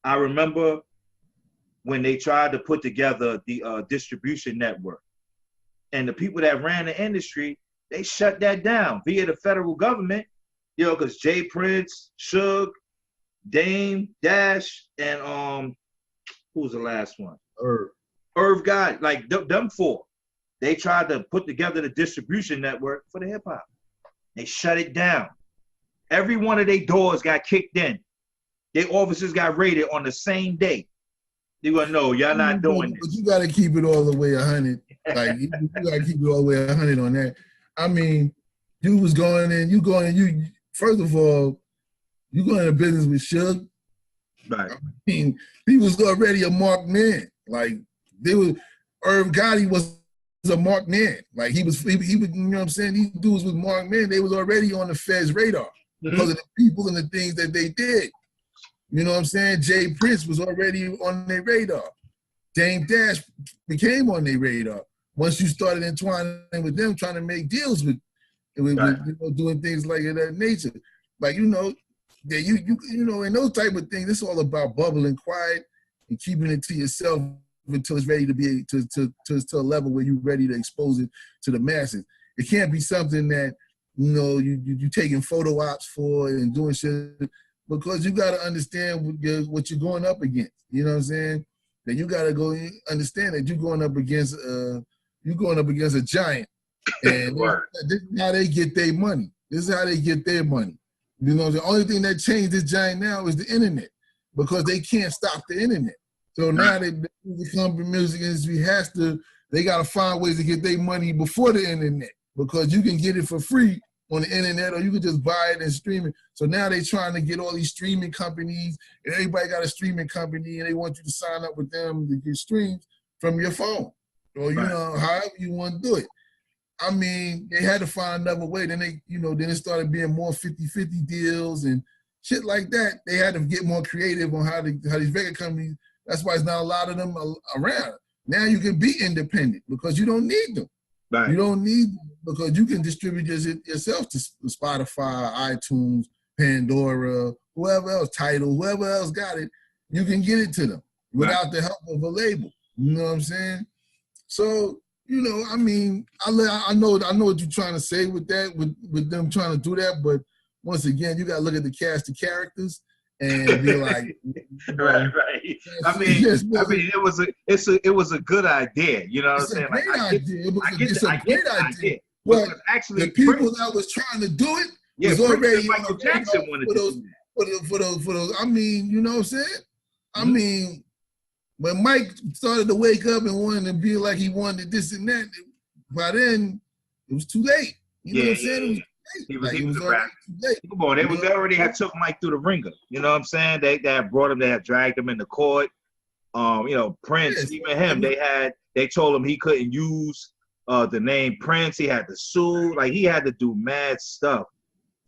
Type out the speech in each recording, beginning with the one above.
I remember when they tried to put together the distribution network, and the people that ran the industry, they shut that down via the federal government, you know, because Jay Prince, Suge, Dame, Dash, and who was the last one? Irv Gotti, like them four. They tried to put together the distribution network for the hip hop. They shut it down. Every one of their doors got kicked in. Their offices got raided on the same day. They gonna know y'all not doing this. But you gotta keep it all the way 100. Like you gotta keep it all the way 100 on that. I mean, you was going in. You first of all, you going into business with Suge. Right. I mean, he was already a marked man. Like Irv Gotti was a marked man. Like he was, you know what I'm saying? These dudes was marked men. They was already on the Fed's radar because of the people and the things that they did. You know what I'm saying? Jay Prince was already on their radar. Dame Dash became on their radar. Once you started entwining with them, trying to make deals with you know, doing things like that nature. Like, you know, that you know, and those type of things, it's all about bubbling quiet and keeping it to yourself until it's ready to be to a level where you're ready to expose it to the masses. It can't be something that, you know, you taking photo ops for and doing shit, because you got to understand what you're going up against. You know what I'm saying? That you got to go understand that you're going up against a giant, and this is how they get their money. This is how they get their money. You know, the only thing that changed this giant now is the internet, because they can't stop the internet. So now the music industry they got to find ways to get their money before the internet, because you can get it for free on the internet, or you can just buy it and stream it. So now they're trying to get all these streaming companies, and everybody got a streaming company, and they want you to sign up with them to get streams from your phone, or you know, however you want to do it. I mean, they had to find another way. Then then it started being more 50-50 deals and shit like that. They had to get more creative on how these record companies. That's why it's not a lot of them around. Now you can be independent because you don't need them. Right. You don't need them because you can distribute yourself to Spotify, iTunes, Pandora, whoever else, Tidal, whoever else got it. You can get it to them without the help of a label. You know what I'm saying? So, you know, I mean, I know what you're trying to say with that, with them trying to do that, but once again, you got to look at the cast of characters and be like, right. I mean, it was a good idea. You know what I'm saying? It's a great idea. It's a great idea. But actually, the people that was trying to do it was already Michael Jackson wanted to do that. For those. I mean, you know what I'm saying? I mean, when Mike started to wake up and wanted to be like he wanted this and that, by then it was too late. You know what I'm saying? He was a rapper. Come on, they already had took Mike through the ringer. You know what I'm saying? They had brought him, they had dragged him into court. You know, Prince, even him, they told him he couldn't use the name Prince. He had to sue. Like, he had to do mad stuff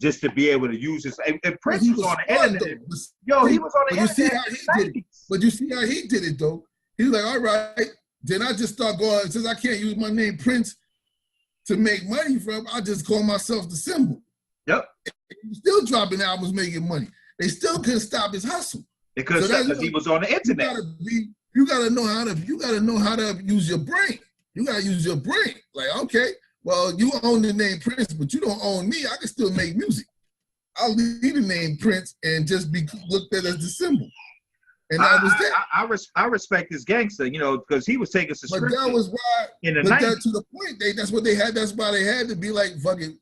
just to be able to use his. And Prince was on the internet. Yo, he was on the internet. But you see how he did it though. He was like, all right, then I just start going, since I can't use my name Prince to make money from, I just call myself the Symbol. Yep. Still dropping albums, making money. They still couldn't stop his hustle. They couldn't stop because he was on the internet. You gotta know how to use your brain. You gotta use your brain. Like, okay, well, you own the name Prince, but you don't own me. I can still make music. I'll leave the name Prince and just be looked at as the Symbol. And that was that. I respect this gangster, you know, because he was taking subscription. But that was why. In the but 90s. That to the point, that's what they had. That's why they had to be like, fuck it,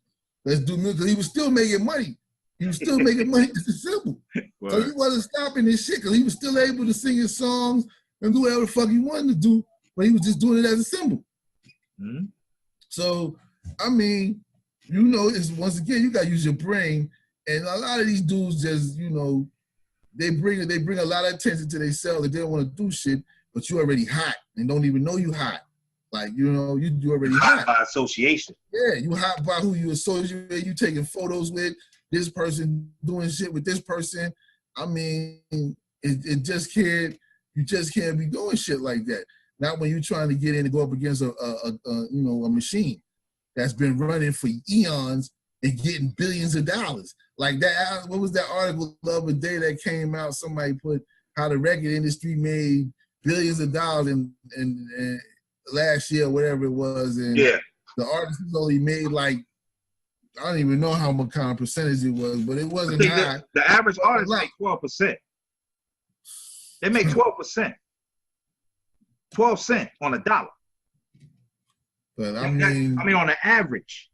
let's do music. Because he was still making money. He was still making money as a Symbol. So he wasn't stopping his shit because he was still able to sing his songs and do whatever the fuck he wanted to do, but he was just doing it as a Symbol. Mm-hmm. So, I mean, you know, it's once again, you got to use your brain. And a lot of these dudes just, you know, they bring a lot of attention to themselves. They don't want to do shit, but you already hot and don't even know you hot. Like, you know, you already hot by association. Yeah, you hot by who you associate with. You taking photos with this person, doing shit with this person. I mean, it just can't. You just can't be doing shit like that. Not when you're trying to get in and go up against a machine that's been running for eons and getting billions of dollars. Like that, what was that article the other day that came out? Somebody put how the record industry made billions of dollars in last year, whatever it was, and the artists only made like, I don't even know how much kind of percentage it was, but it wasn't high. The average artist make 12%. They make 12%. 12 cents on a dollar. But I mean on the average.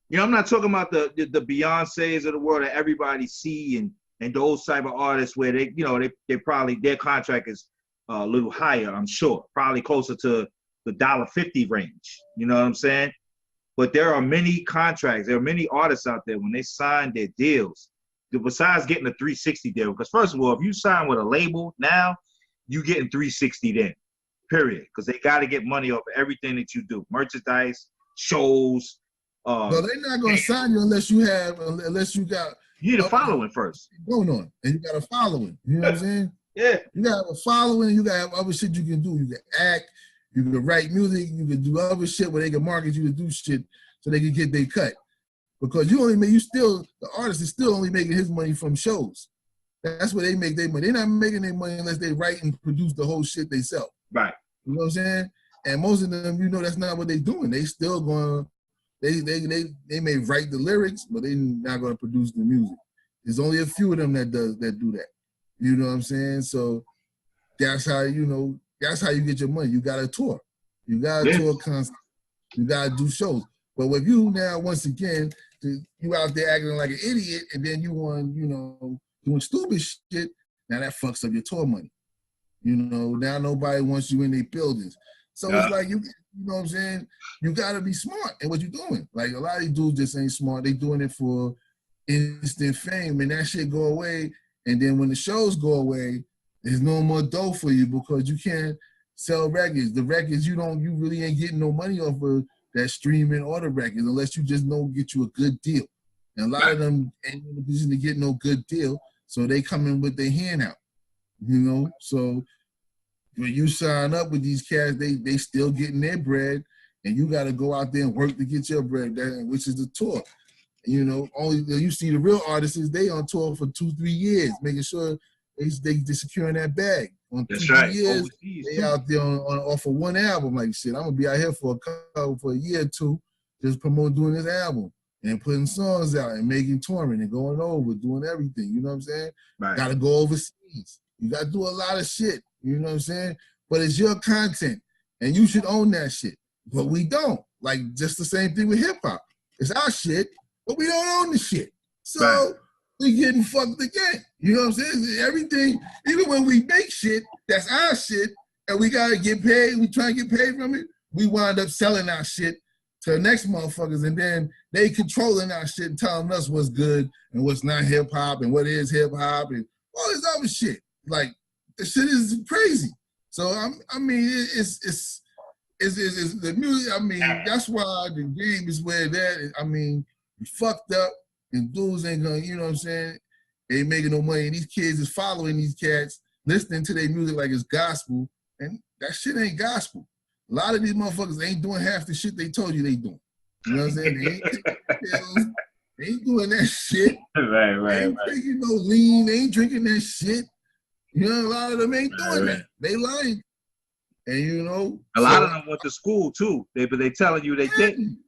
You know, I'm not talking about the Beyoncés of the world that everybody see and those type of artists where they, you know, they probably, their contract is a little higher, I'm sure. Probably closer to the $1.50 range. You know what I'm saying? But there are many contracts, there are many artists out there when they sign their deals, besides getting a 360 deal, because first of all, if you sign with a label now, you getting 360 then, period. Because they got to get money off of everything that you do. Merchandise, shows. No, they're not going to sign you unless you got. You need a following first. Going on. And you got a following. You know what I'm saying? Yeah. You got to have a following, you got to have other shit you can do. You can act, you can write music, you can do other shit where they can market you to do shit so they can get their cut. Because the artist is still only making his money from shows. That's where they make their money. They're not making their money unless they write and produce the whole shit they sell. Right. You know what I'm saying? And most of them, you know, that's not what they're doing. They still going, they may write the lyrics, but they're not going to produce the music. There's only a few of them that do that. You know what I'm saying? So that's how you get your money. You got to tour. You got to tour constantly. You got to do shows. But with you now, once again, you out there acting like an idiot, and then you want, you know, doing stupid shit. Now that fucks up your tour money. You know, now nobody wants you in their buildings. So it's like you know what I'm saying? You gotta be smart in what you're doing. Like a lot of these dudes just ain't smart. They doing it for instant fame, and that shit go away. And then when the shows go away, there's no more dough for you because you can't sell records. The records you really ain't getting no money off of that streaming or the records unless you just get you a good deal. And a lot of them ain't in a position to get no good deal, so they come in with their hand out. You know, so when you sign up with these cats, they still getting their bread, and you got to go out there and work to get your bread, which is the tour. You know, only you see the real artists, they on tour for 2-3 years, making sure they securing that bag. On 2-3 years, overseas, they out there off of one album. Like shit, I'm gonna be out here for a year or two, just doing this album and putting songs out and making touring and going over, doing everything. You know what I'm saying? Right. Got to go overseas. You got to do a lot of shit. You know what I'm saying? But it's your content, and you should own that shit. But we don't. Like just the same thing with hip hop. It's our shit, but we don't own the shit. So we getting fucked again. You know what I'm saying? Everything, even when we make shit, that's our shit, and we gotta get paid. We try to get paid from it. We wind up selling our shit to the next motherfuckers, and then they controlling our shit and telling us what's good and what's not hip hop and what is hip hop and all this other shit. Like the shit is crazy. So I mean, it's the music. I mean, that's why the game is where that. I mean, we fucked up, and dudes ain't gonna. You know what I'm saying? They ain't making no money. And these kids is following these cats, listening to their music like it's gospel, and that shit ain't gospel. A lot of these motherfuckers ain't doing half the shit they told you they doing. You know what I'm saying? They ain't doing that shit. Right. They ain't drinking no lean. They ain't drinking that shit. You know, a lot of them ain't doing that. They lying. And you know, a lot of them went to school too. But they telling you they didn't.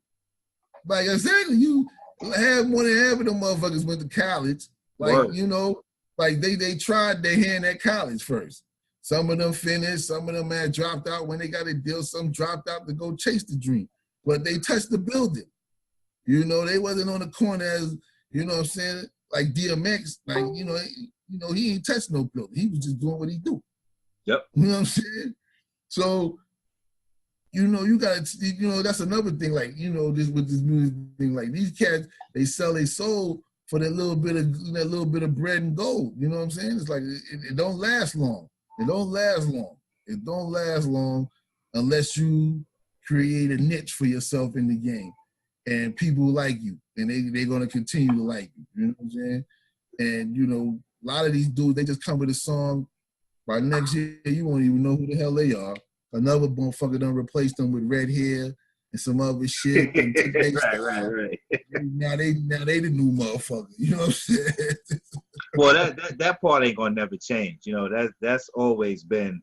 Like exactly, you have more than half of them motherfuckers went to college. Like you know, like they tried their hand at college first. Some of them finished. Some of them had dropped out when they got a deal. Some dropped out to go chase the dream. But they touched the building. You know, they wasn't on the corner as, you know what I'm saying, like DMX. Like, you know, he ain't touched no building. He was just doing what he do. Yep. You know what I'm saying? So, you know, you got to, you know, that's another thing. Like, you know, this with this music thing. Like these cats, they sell their soul for that little bit of bread and gold. You know what I'm saying? It's like it don't last long. It don't last long. It don't last long unless you create a niche for yourself in the game, and people like you, and they're gonna continue to like you. You know what I'm saying? And you know, a lot of these dudes, they just come with a song. By next year, you won't even know who the hell they are. Another motherfucker done replaced them with red hair, and some other shit. And right. Now they the new motherfucker. You know what I'm saying? Well, that part ain't gonna never change. You know, that's always been,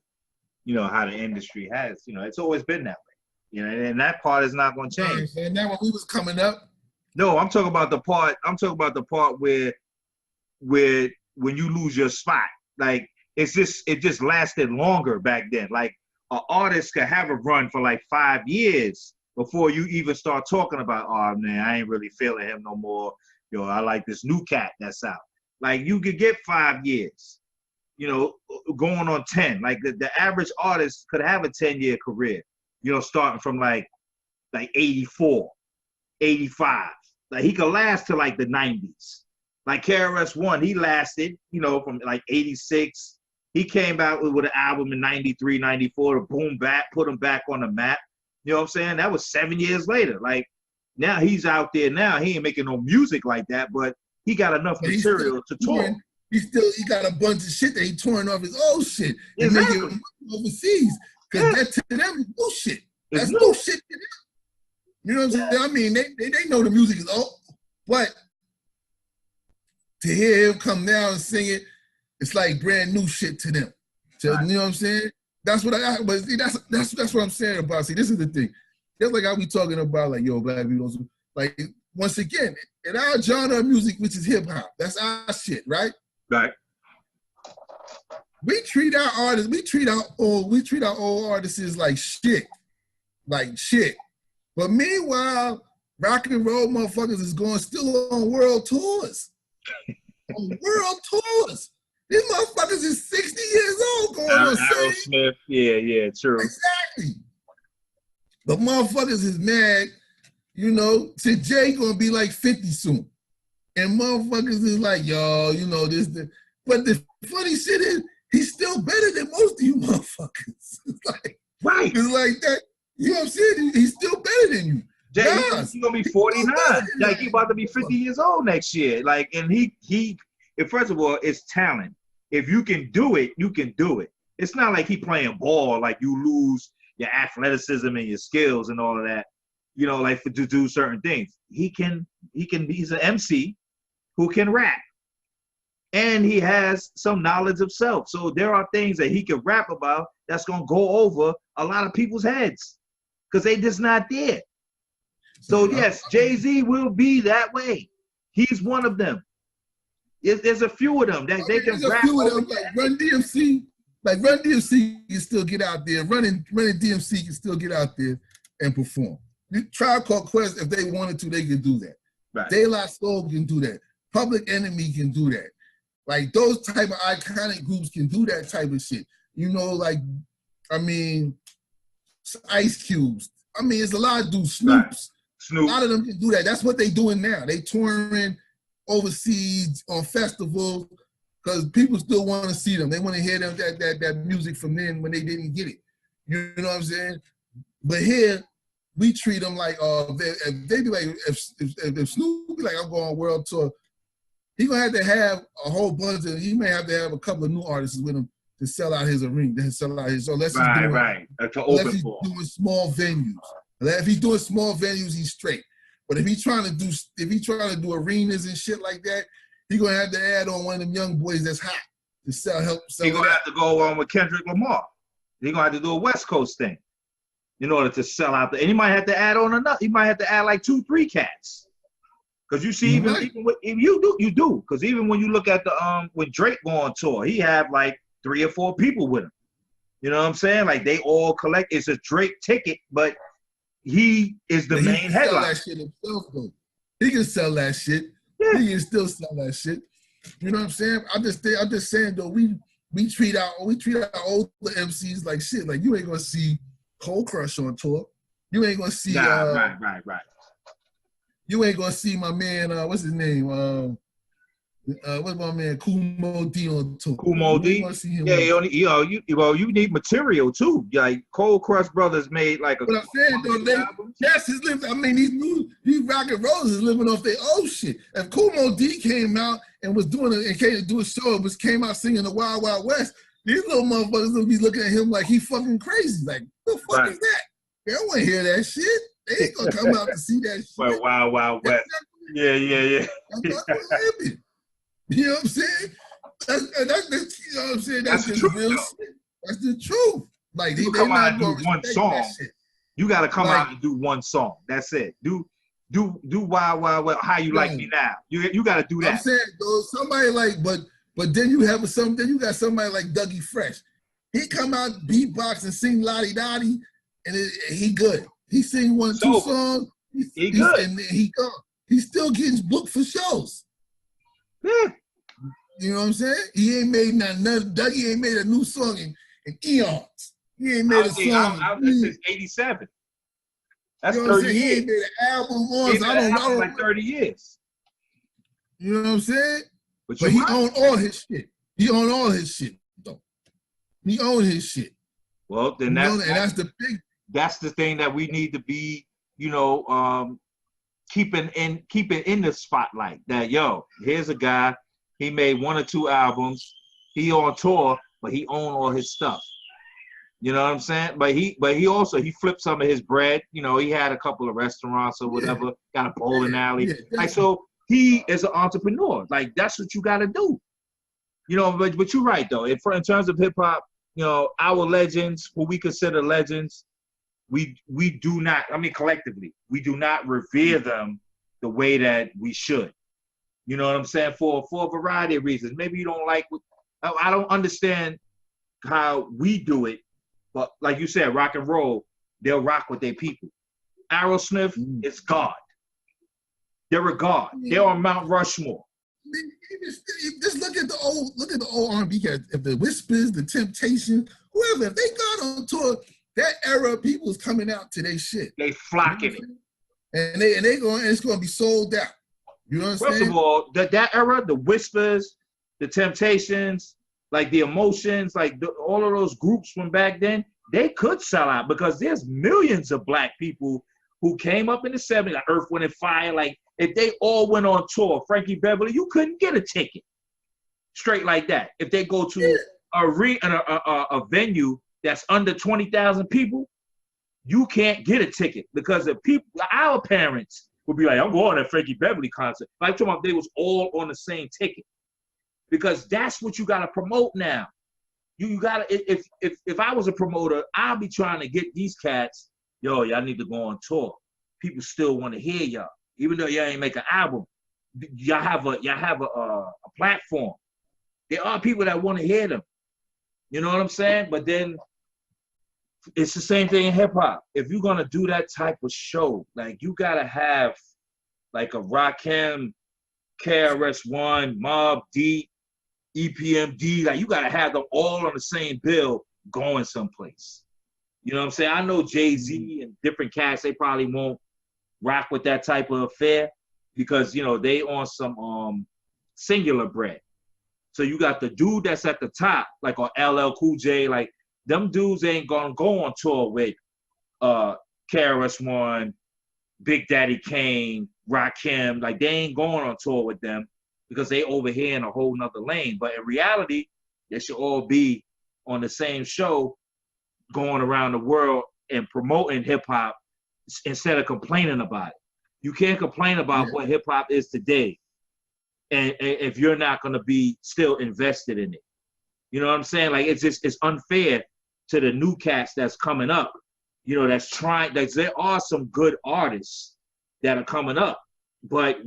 you know, how the industry has. You know, it's always been that way. You know, and that part is not gonna change. And that when we was coming up. No, I'm talking about the part. I'm talking about the part where when you lose your spot, like it just lasted longer back then. Like an artist could have a run for like 5 years before you even start talking about, oh man, I ain't really feeling him no more. Yo, I like this new cat that's out. Like you could get 5 years, you know, going on 10. Like the average artist could have a 10-year career, you know, starting from like 84, 85. Like he could last to like the 90s. Like KRS-One, he lasted, you know, from like 86. He came out with an album in 93, 94 to boom back, put him back on the map. You know what I'm saying? That was 7 years later. Like now he's out there now. He ain't making no music like that, but he got enough material to tour. He got a bunch of shit that he touring off his old shit and exactly. making overseas. Because that to them is bullshit. That's bullshit to them. You know what I'm saying? I mean, they know the music is old, but to hear him come now and sing it, it's like brand new shit to them. So, right. You know what I'm saying? That's what but see, that's what I'm saying about. See, this is the thing. Just like how we talking about, like, yo, black people, like, once again, in our genre of music, which is hip hop, that's our shit, right? Right. We treat our artists, we treat our old artists like shit. Like shit. But meanwhile, rock and roll motherfuckers is going still on world tours. On world tours. These motherfuckers is 60 years old going on Aerosmith, yeah, true. Exactly. But motherfuckers is mad, you know, to Jay gonna be like 50 soon. And motherfuckers is like, yo, you know, but the funny shit is, he's still better than most of you motherfuckers. It's like, right. It's like that. You know what I'm saying? He's still better than you. Jay, he's gonna be 49. Like he about to be 50 years old next year. Like, and he first of all, it's talent. If you can do it, you can do it. It's not like he playing ball, like you lose your athleticism and your skills and all of that, you know, like to do certain things. He's an MC who can rap. And he has some knowledge of self. So there are things that he can rap about that's gonna go over a lot of people's heads. Because they just not there. So yes, Jay-Z will be that way. He's one of them. There's a few of them that they can rap. Few of them, like Run DMC. Like Run DMC can still get out there. Running DMC can still get out there and perform. Tribe Called Quest, if they wanted to, they could do that. Right. De La Soul can do that. Public Enemy can do that. Like those type of iconic groups can do that type of shit. You know, like, I mean, Ice Cubes. I mean, it's a lot of dudes. Snoops. Right. Snoop. A lot of them can do that. That's what they doing now. They touring overseas on festivals because people still want to see them. They want to hear them that music from then when they didn't get it. You know what I'm saying? But here, we treat them like if they be like if Snoop be like, I'm going on world tour, he gonna have to have a whole bunch of. He may have to have a couple of new artists with him to sell out his arena, to sell out his. Unless he's doing small venues. If he's doing small venues, he's straight. But if he's trying to do arenas and shit like that, he's gonna have to add on one of them young boys that's hot to help sell. He's gonna have to go on with Kendrick Lamar. He's gonna have to do a West Coast thing in order to sell out and he might have to add on another. He might have to add like 2-3 cats. Because you see, even if you do. Because even when you look at the when Drake go on tour, he have like 3 or 4 people with him. You know what I'm saying? Like they all collect. It's a Drake ticket, but he is the main headline. That shit himself, though. He can sell that shit. Yeah. He can still sell that shit. You know what I'm saying? I'm just saying though, we treat our older MCs like shit. Like you ain't gonna see Cold Crush on tour. You ain't gonna see right. You ain't gonna see my man, what's his name? What's my man, Kumo D on tour? Kumo D? Yeah, you need material too. Like Cold Crush Brothers made like a. But I'm saying though, that's his living. I mean, these rock and rollers is living off their old shit. If Kumo D came out and was came to do a show, came out singing the Wild Wild West, these little motherfuckers will be looking at him like he fucking crazy. Like, what the fuck is that? They don't want to hear that shit. They ain't gonna come out to see that shit. Well, Wild West. Yeah. That's not gonna happen. You know what I'm saying? That's you know what I'm saying? That's just real shit. That's the truth. Like they not and do one song. You gotta come out and do one song. That's it. Do Wild West. How you like me now? You gotta do that. I'm saying though, somebody like, but then you have then you got somebody like Dougie Fresh. He come out beatbox and sing Lottie Dottie, and he good. He sing 1 or 2 songs. He good. And he gone. He's still getting booked for shows. Yeah. You know what I'm saying? He ain't made nothing. Dougie ain't made a new song in eons. He ain't made a song since '87. That's 30 years. He ain't made an album on. I don't like 30 years. You know what I'm saying? But he owned all his shit. He owned all his shit, though. He owned his shit. Well, then that's the thing that we need to be, keeping in the spotlight. That here's a guy. He made 1 or 2 albums. He on tour, but he owned all his stuff. You know what I'm saying? But he also flipped some of his bread. He had a couple of restaurants or whatever. Got a bowling alley. So he is an entrepreneur. Like that's what you got to do. But you're right though. In terms of hip hop, our legends, who we consider legends, we do not. I mean, collectively, we do not revere them the way that we should. You know what I'm saying? For a variety of reasons. Maybe you don't like. I don't understand how we do it. But like you said, rock and roll, they'll rock with their people. Aerosmith is God. They're a God. They're on Mount Rushmore. Just look at the old R&B cats. If the Whispers, the Temptations, whoever, if they got on tour, that era of people is coming out to their shit. They flocking it. And it's gonna be sold out. You know what I'm saying? First of all, that era, the Whispers, the Temptations, like the Emotions, like all of those groups from back then, they could sell out because there's millions of black people who came up in the 70s, like Earth, Wind, and Fire. Like if they all went on tour, Frankie Beverly, you couldn't get a ticket straight like that. If they go to a venue that's under 20,000 people, you can't get a ticket because the people, our parents would be like, I'm going to a Frankie Beverly concert. Like talking about they was all on the same ticket. Because that's what you gotta promote now. You gotta if I was a promoter, I'll be trying to get these cats, y'all need to go on tour. People still want to hear y'all, even though y'all ain't make an album. Y'all have a platform. There are people that want to hear them. You know what I'm saying? But then it's the same thing in hip hop. If you're gonna do that type of show, like you gotta have like a Rakim, KRS-One, Mobb Deep, EPMD, like you gotta have them all on the same bill going someplace. You know what I'm saying? I know Jay-Z and different cats, they probably won't rock with that type of affair because they on some singular bread. So you got the dude that's at the top, like on LL Cool J, like them dudes ain't gonna go on tour with KRS-One, Big Daddy Kane, Rakim, like they ain't going on tour with them because they over here in a whole nother lane. But in reality, they should all be on the same show going around the world and promoting hip-hop instead of complaining about it. You can't complain about what hip-hop is today and if you're not going to be still invested in it. You know what I'm saying? Like, it's unfair to the new cast that's coming up, that's trying. Like, there are some good artists that are coming up, but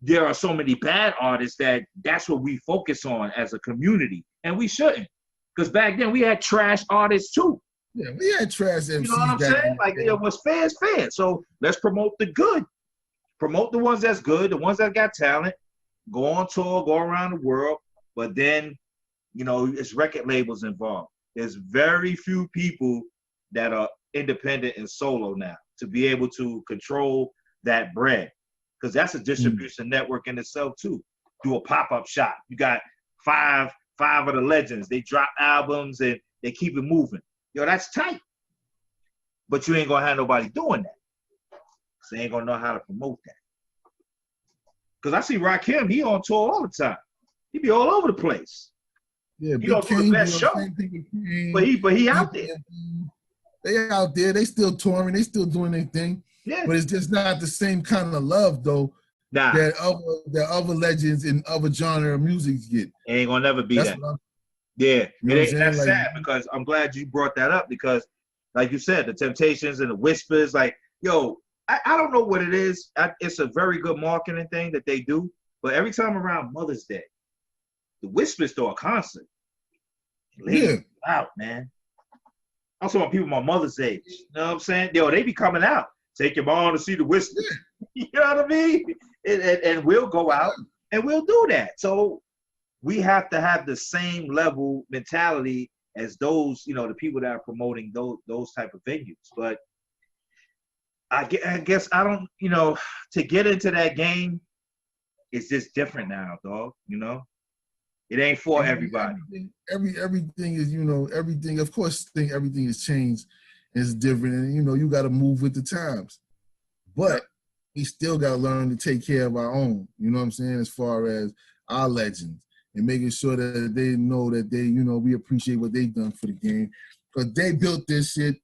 there are so many bad artists that's what we focus on as a community, and we shouldn't. Because back then we had trash artists too. Yeah, we had trash MCs. You know what I'm saying? Like, what's fair is fair. So let's promote the good. Promote the ones that's good, the ones that got talent. Go on tour, go around the world. But then, it's record labels involved. There's very few people that are independent and solo now to be able to control that bread. Because that's a distribution network in itself too. Do a pop-up shop. You got five of the legends. They drop albums and they keep it moving. That's tight. But you ain't gonna have nobody doing that. So they ain't gonna know how to promote that. Because I see Rakim, he on tour all the time. He be all over the place. Yeah, he don't do the best show. But he out there. They out there, they still touring, they still doing their thing. Yeah. But it's just not the same kind of love though that other legends in other genre of music get. It ain't gonna never be That's that. What I'm, yeah, you know that's like, sad because I'm glad you brought that up because, like you said, the Temptations and the Whispers, like, yo, I don't know what it is. It's a very good marketing thing that they do, but every time around Mother's Day, the Whispers throw a concert. Ladies out, man. I'm talking about people my mother's age. You know what I'm saying? Yo, they be coming out. Take your mom to see the Whispers. You know what I mean? And we'll go out and we'll do that. So we have to have the same level mentality as those, you know, the people that are promoting those type of venues. But I guess I don't, you know, to get into that game, it's just different now, dog. You know, it ain't for everybody. Everything is, you know, everything. Of course, everything has changed. It's different, and you know, you got to move with the times. But we still got to learn to take care of our own. You know what I'm saying? As far as our legends and making sure that they know that they, you know, we appreciate what they've done for the game because they built this shit.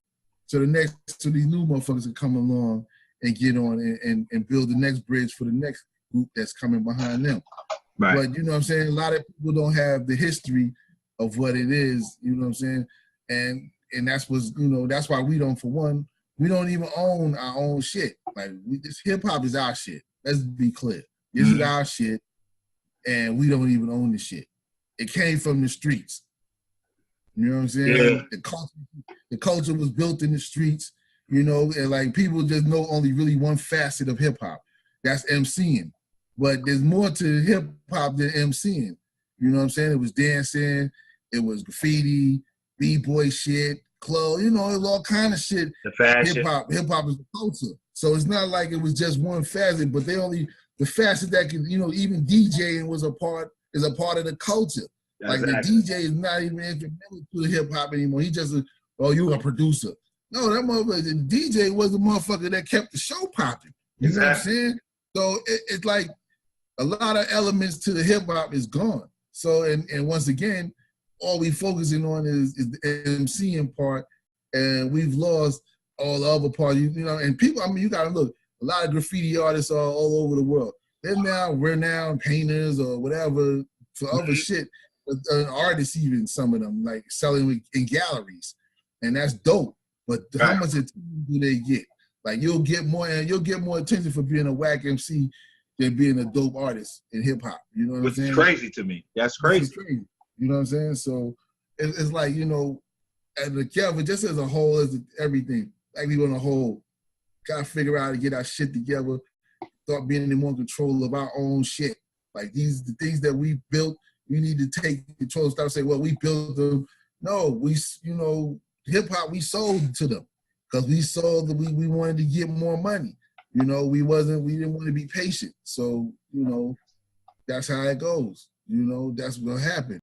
So these new motherfuckers can come along and get on and build the next bridge for the next group that's coming behind them. Right. But you know what I'm saying? A lot of people don't have the history of what it is, you know what I'm saying? And that's what's, you know, that's why we don't, for one, we don't even own our own shit. Like this hip hop is our shit. Let's be clear. This is our shit and we don't even own the shit. It came from the streets. You know what I'm saying? Yeah. The culture was built in the streets, you know, and like people just know only really one facet of hip hop. That's MCing. But there's more to hip hop than MCing. You know what I'm saying? It was dancing, it was graffiti, b-boy shit, clothes, you know, it was all kind of shit. The fashion. Hip hop is the culture. So it's not like it was just one facet, but the facet that can, you know, even DJing is a part of the culture. Like the DJ is not even instrumental to hip hop anymore. He just, you a producer. No, that motherfucker, the DJ was the motherfucker that kept the show popping. You know what I'm saying? So it's like a lot of elements to the hip hop is gone. So and once again, all we focusing on is the MCing part, and we've lost all the other parts. You know, and people, I mean, you gotta look. A lot of graffiti artists are all over the world. They're now renowned painters or whatever for other shit. Artists, even some of them, like selling in galleries, and that's dope. But how much attention do they get? Like you'll get more attention for being a whack MC than being a dope artist in hip hop. You know what I'm saying? Which is crazy to me. That's crazy. You know what I'm saying? So it's like, you know, as together, just as a whole, as everything, like we on a whole, gotta figure out how to get our shit together, start being in more control of our own shit. Like the things that we built, we need to take control. Stop saying, well, we built them. No, you know, hip hop, we sold to them because we saw that we wanted to get more money. You know, we didn't want to be patient. So, you know, that's how it goes. You know, that's what happened.